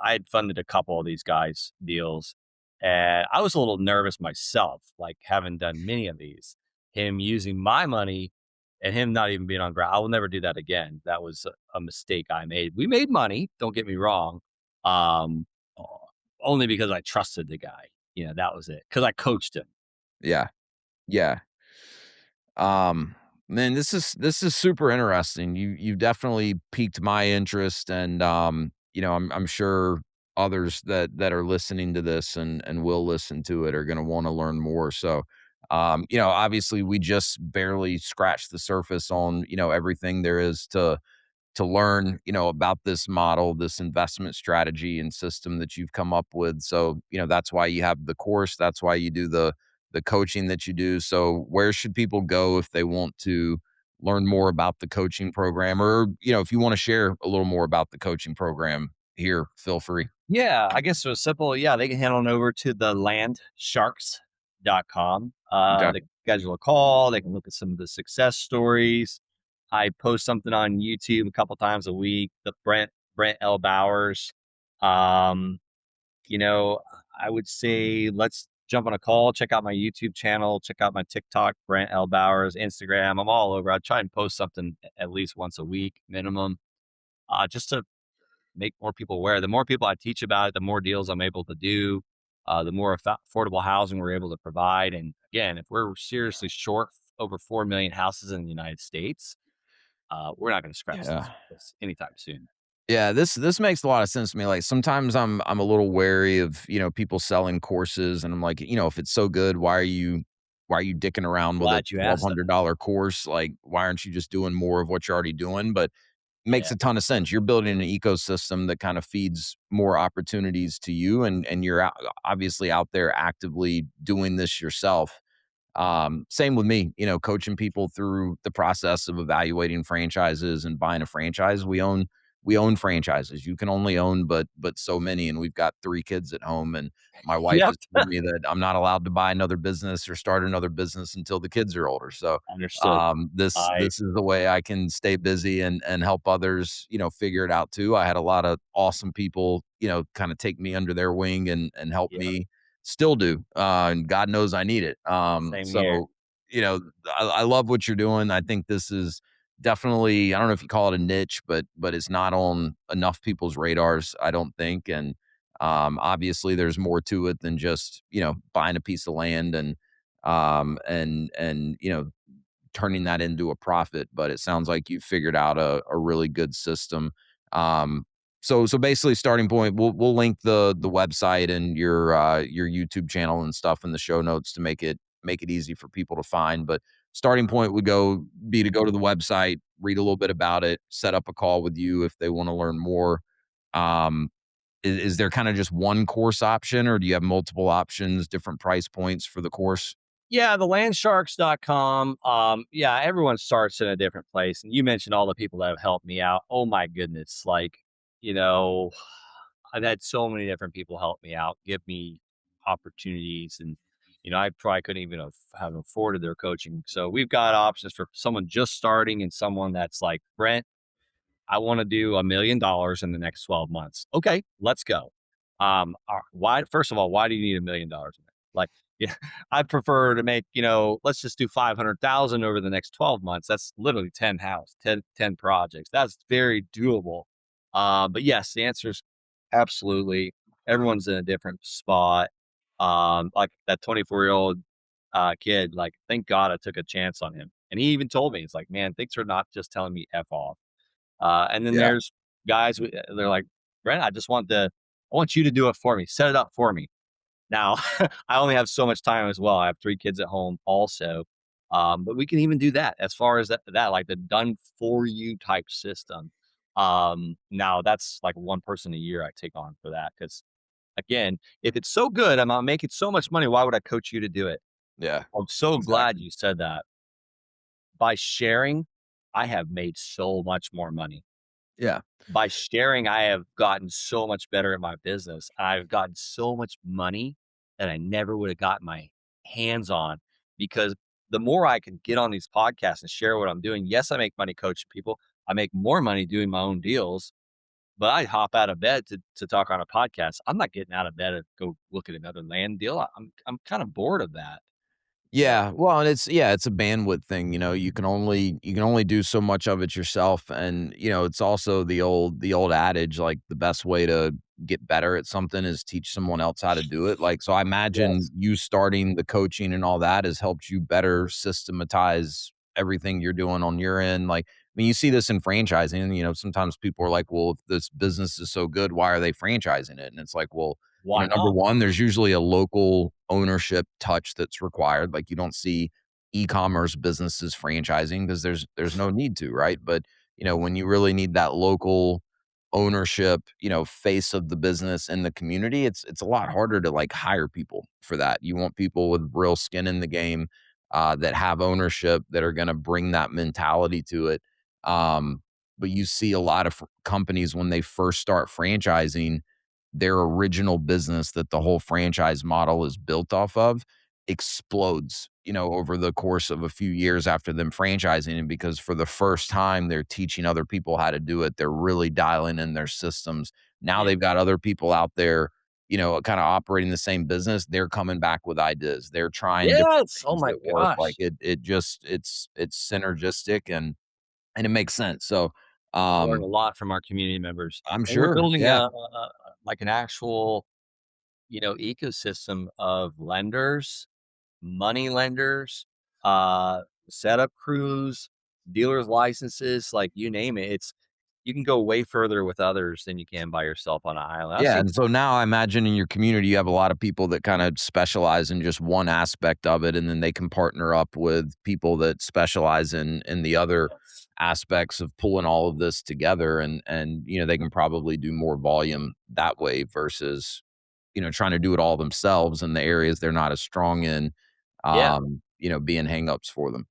Speaker 2: had funded a couple of these guys' deals, and I was a little nervous myself, like having done many of these. Him using my money and him not even being on ground. I will never do that again. That was a mistake I made. We made money, don't get me wrong. Um, Only because I trusted the guy. That was it. Because I coached him.
Speaker 1: Yeah. Yeah. Um, Man, this is super interesting. You definitely piqued my interest, and I'm sure others that are listening to this and will listen to it are going to want to learn more. So, obviously we just barely scratched the surface on, everything there is to learn, about this model, this investment strategy and system that you've come up with. So, that's why you have the course. That's why you do the coaching that you do. So, where should people go if they want to learn more about the coaching program, or, if you want to share a little more about the coaching program here, feel free.
Speaker 2: Yeah, I guess it was simple. Yeah, they can head on over to the landsharks.com.
Speaker 1: Okay.
Speaker 2: They can schedule a call. They can look at some of the success stories. I post something on YouTube a couple times a week. The Brent L. Bowers. Um, you know, I would say let's jump on a call. Check out my YouTube channel. Check out my TikTok, Brent L. Bowers, Instagram. I'm all over. I try and post something at least once a week minimum, just to make more people aware. The more people I teach about it, the more deals I'm able to do, the more affordable housing we're able to provide. And again, if we're seriously short over 4 million houses in the United States, we're not going to scratch the
Speaker 1: Yeah.
Speaker 2: surface anytime soon.
Speaker 1: Yeah, this makes a lot of sense to me. Like sometimes I'm a little wary of, people selling courses, and I'm like, if it's so good, why are you dicking around with a
Speaker 2: Glad you asked that.
Speaker 1: $1,200 course? Like, why aren't you just doing more of what you're already doing? But it
Speaker 2: Yeah.
Speaker 1: makes a ton of sense. You're building an ecosystem that kind of feeds more opportunities to you, and you're obviously out there actively doing this yourself. Same with me, coaching people through the process of evaluating franchises and buying a franchise. We own franchises. You can only own but so many, and we've got 3 kids at home, and my wife
Speaker 2: Yep.
Speaker 1: has told me that I'm not allowed to buy another business or start another business until the kids are older. So,
Speaker 2: Understood.
Speaker 1: this
Speaker 2: I,
Speaker 1: this is the way I can stay busy and help others, figure it out too. I had a lot of awesome people, kind of take me under their wing and help
Speaker 2: yeah,
Speaker 1: me. Still do, and God knows I need it.
Speaker 2: same here.
Speaker 1: So, you know, I love what you're doing. I think this is definitely, I don't know if you call it a niche, but it's not on enough people's radars, I don't think. And obviously there's more to it than just, buying a piece of land and turning that into a profit, but it sounds like you figured out a really good system. Um, so basically, starting point, we'll link the website and your YouTube channel and stuff in the show notes to make it easy for people to find. But starting point would be to go to the website, read a little bit about it, set up a call with you if they want to learn more. Um, is there kind of just one course option, or do you have multiple options, different price points for the course?
Speaker 2: Yeah, the landsharks.com. Yeah, everyone starts in a different place. And you mentioned all the people that have helped me out. Oh my goodness. You know, I've had so many different people help me out, give me opportunities. And, I probably couldn't even have afforded their coaching. So we've got options for someone just starting and someone that's like, Brent, I want to do $1 million in the next 12 months. Okay, let's go. Why? First of all, why do you need $1 million? Like, yeah, I prefer to make, let's just do 500,000 over the next 12 months. That's literally 10 projects. That's very doable. But yes, the answer is absolutely. Everyone's in a different spot. Like that 24-year-old kid, like, thank God I took a chance on him. And he even told me, it's like, man, thanks for not just telling me F off. And then
Speaker 1: Yeah.
Speaker 2: there's guys, they're like, Brent, I want you to do it for me. Set it up for me. Now, I only have so much time as well. I have 3 kids at home also. But we can even do that as far as that like the done for you type system. Now that's like one person a year I take on for that. Cause again, if it's so good, I'm making so much money. Why would I coach you to do it?
Speaker 1: Yeah.
Speaker 2: I'm so glad
Speaker 1: Exactly.
Speaker 2: you said that. By sharing, I have made so much more money.
Speaker 1: Yeah.
Speaker 2: By sharing, I have gotten so much better at my business. I've gotten so much money that I never would have gotten my hands on, because the more I can get on these podcasts and share what I'm doing, yes, I make money coaching people. I make more money doing my own deals, but I hop out of bed to talk on a podcast. I'm not getting out of bed to go look at another land deal. I'm kind of bored of that. So
Speaker 1: Yeah, well, and it's a bandwidth thing, you can only do so much of it yourself, and, it's also the old adage, like, the best way to get better at something is teach someone else how to do it, like, so I imagine
Speaker 2: yes,
Speaker 1: you starting the coaching and all that has helped you better systematize everything you're doing on your end, like, I mean, you see this in franchising, sometimes people are like, "Well, if this business is so good, why are they franchising it?" And it's like, well,
Speaker 2: why
Speaker 1: number
Speaker 2: not?
Speaker 1: one, there's usually a local ownership touch that's required. Like you don't see e-commerce businesses franchising because there's no need to, right? But when you really need that local ownership, face of the business in the community, it's a lot harder to like hire people for that. You want people with real skin in the game that have ownership that are going to bring that mentality to it. Um, but you see a lot of companies when they first start franchising their original business that the whole franchise model is built off of explodes, over the course of a few years after them franchising it because for the first time they're teaching other people how to do it. They're really dialing in their systems. Now
Speaker 2: Yeah.
Speaker 1: they've got other people out there, kind of operating the same business. They're coming back with ideas. They're trying different
Speaker 2: Yes. Oh
Speaker 1: things
Speaker 2: my
Speaker 1: that work. Like
Speaker 2: gosh.
Speaker 1: it's synergistic and it makes sense. So
Speaker 2: I learned
Speaker 1: um
Speaker 2: a lot from our community members,
Speaker 1: I'm
Speaker 2: and we're
Speaker 1: sure.
Speaker 2: building
Speaker 1: Yeah.
Speaker 2: like an actual, ecosystem of lenders, money lenders, uh, setup crews, dealers licenses, like you name it. You can go way further with others than you can by yourself on an island. I've
Speaker 1: Yeah,
Speaker 2: seen
Speaker 1: and so now I imagine in your community, you have a lot of people that kinda specialize in just one aspect of it, and then they can partner up with people that specialize in the other
Speaker 2: yes.
Speaker 1: aspects of pulling all of this together, and, they can probably do more volume that way versus, trying to do it all themselves in the areas they're not as strong in,
Speaker 2: Yeah.
Speaker 1: being hangups for them.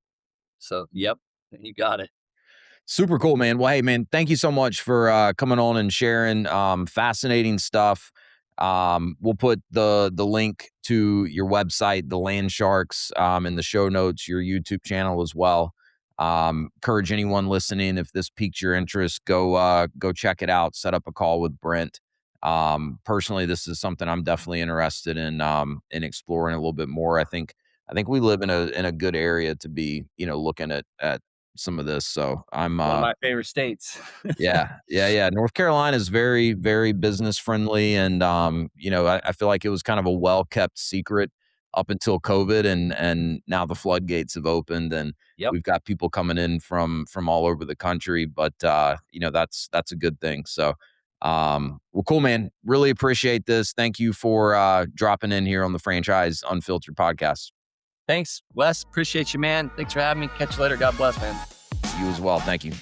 Speaker 2: So, yep, you got it.
Speaker 1: Super cool, man. Well, hey, man, thank you so much for coming on and sharing fascinating stuff. We'll put the link to your website, the Land Sharks, in the show notes, your YouTube channel as well. Encourage anyone listening, if this piqued your interest, go check it out. Set up a call with Brent. Personally, this is something I'm definitely interested in exploring a little bit more. I think we live in a good area to be looking at some of this. So I'm
Speaker 2: One of my favorite states.
Speaker 1: yeah, yeah, yeah. North Carolina is very, very business friendly, and I feel like it was kind of a well kept secret up until COVID, and now the floodgates have opened, and
Speaker 2: Yep.
Speaker 1: we've got people coming in from all over the country. But that's a good thing. So, well, cool, man. Really appreciate this. Thank you for dropping in here on the Franchise Unfiltered podcast.
Speaker 2: Thanks, Wes. Appreciate you, man. Thanks for having me. Catch you later. God bless, man.
Speaker 1: You as well. Thank you.